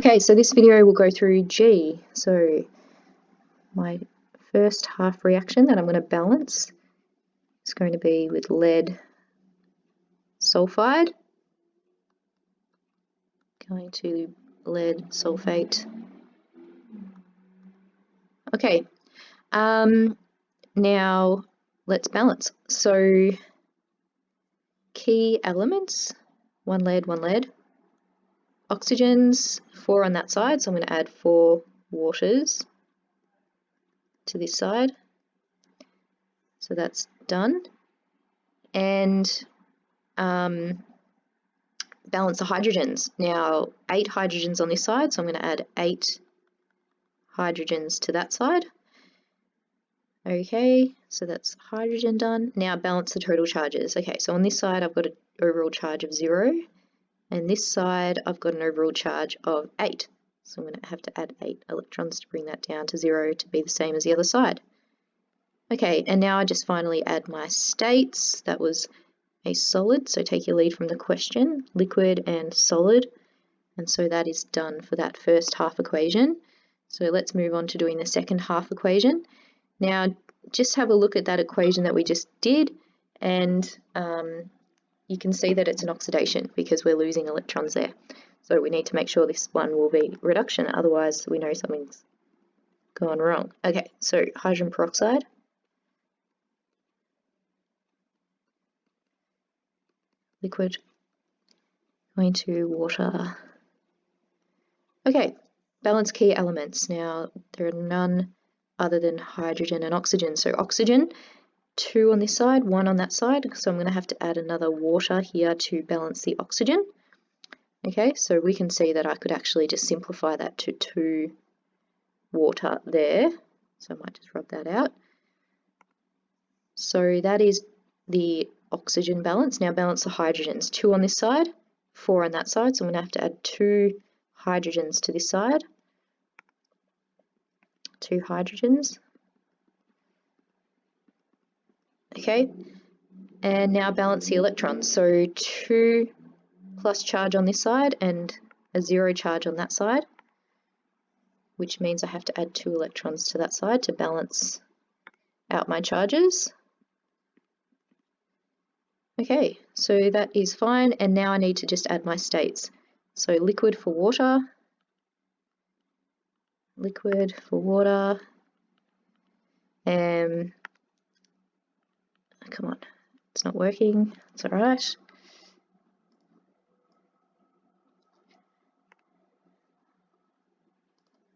Okay, so this video will go through G. So my first half reaction that I'm going to balance is going to be with lead sulfide, going to lead sulfate. Okay, now let's balance. So key elements, one lead, oxygens, 4 on that side, so I'm going to add 4 waters to this side. So that's done. And balance the hydrogens. Now 8 hydrogens on this side, so I'm going to add 8 hydrogens to that side. Okay, so that's hydrogen done. Now balance the total charges. Okay, so on this side I've got an overall charge of 0, and this side I've got an overall charge of 8. So I'm going to have to add 8 electrons to bring that down to 0 to be the same as the other side. Okay, and now I just finally add my states. That was a solid, so take your lead from the question, liquid and solid. And so that is done for that first half equation. So let's move on to doing the second half equation. Now just have a look at that equation that we just did, and you can see that it's an oxidation because we're losing electrons there. So we need to make sure this one will be reduction, otherwise we know something's gone wrong. Okay, so hydrogen peroxide. Liquid going to water. Okay, balance key elements. Now there are none other than hydrogen and oxygen. So oxygen, 2 on this side, 1 on that side. So I'm going to have to add another water here to balance the oxygen. Okay, so we can see that I could actually just simplify that to 2 water there. So I might just rub that out. So that is the oxygen balance. Now balance the hydrogens. 2 on this side, 4 on that side. So I'm going to have to add 2 hydrogens to this side. 2 hydrogens. Okay, and now balance the electrons. So 2 plus charge on this side and a 0 charge on that side, which means I have to add 2 electrons to that side to balance out my charges. Okay, so that is fine, and now I need to just add my states. So liquid for water, come on, it's not working, it's alright.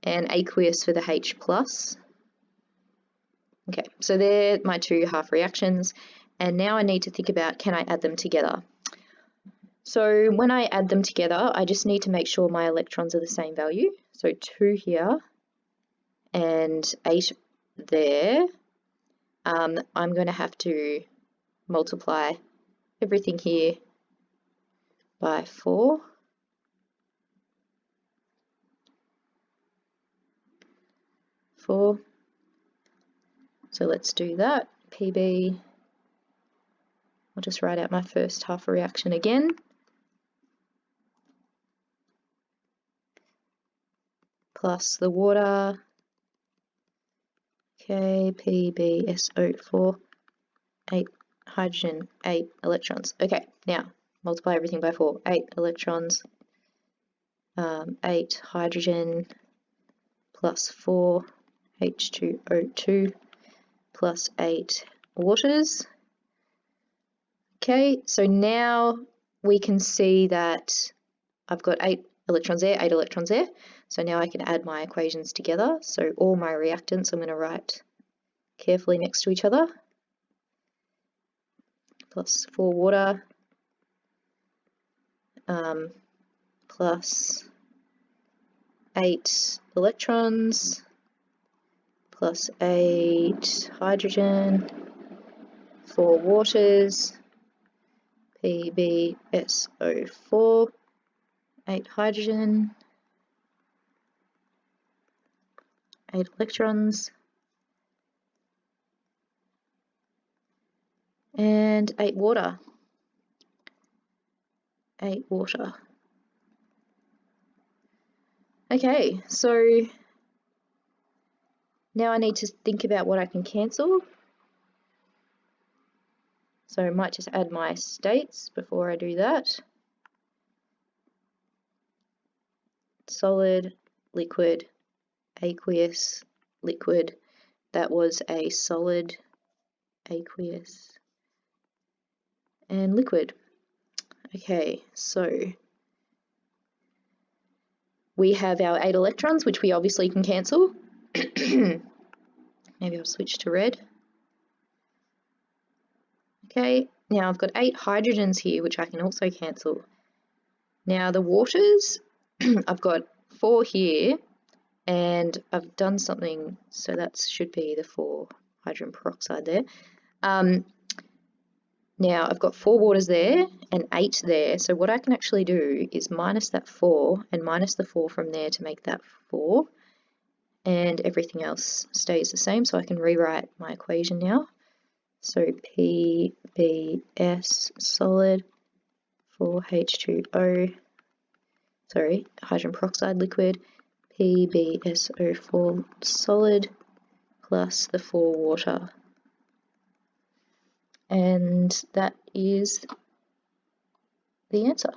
And aqueous for the H+. Okay, so they're my 2 half reactions, and now I need to think about, can I add them together? So when I add them together, I just need to make sure my electrons are the same value. So 2 here and 8 there. I'm going to have to multiply everything here by 4. So let's do that. PB, I'll just write out my first half reaction again. Plus the water. Okay, PbSO4, 8 hydrogen, 8 electrons. Okay, now multiply everything by 4. 8 electrons, 8 hydrogen, plus 4 H2O2, plus 8 waters. Okay, so now we can see that I've got 8 electrons there, 8 electrons there. So now I can add my equations together. So all my reactants I'm going to write carefully next to each other. Plus 4 water, plus 8 electrons, plus 8 hydrogen, 4 waters, PbSO4, 8 hydrogen, 8 electrons, and 8 water. 8 water. Okay, so now I need to think about what I can cancel. So I might just add my states before I do that. Solid, liquid, aqueous, liquid. That was a solid, aqueous, and liquid. Okay, so we have our 8 electrons, which we obviously can cancel. Maybe I'll switch to red. Okay, now I've got 8 hydrogens here, which I can also cancel. Now the waters, I've got 4 here, and I've done something, so that should be the 4 hydrogen peroxide there. Now I've got 4 waters there and 8 there, so what I can actually do is minus that 4 and minus the 4 from there to make that 4, and everything else stays the same, so I can rewrite my equation now. So PBS solid 4H2O, sorry, hydrogen peroxide liquid, PbSO4 solid plus the 4 water. And that is the answer.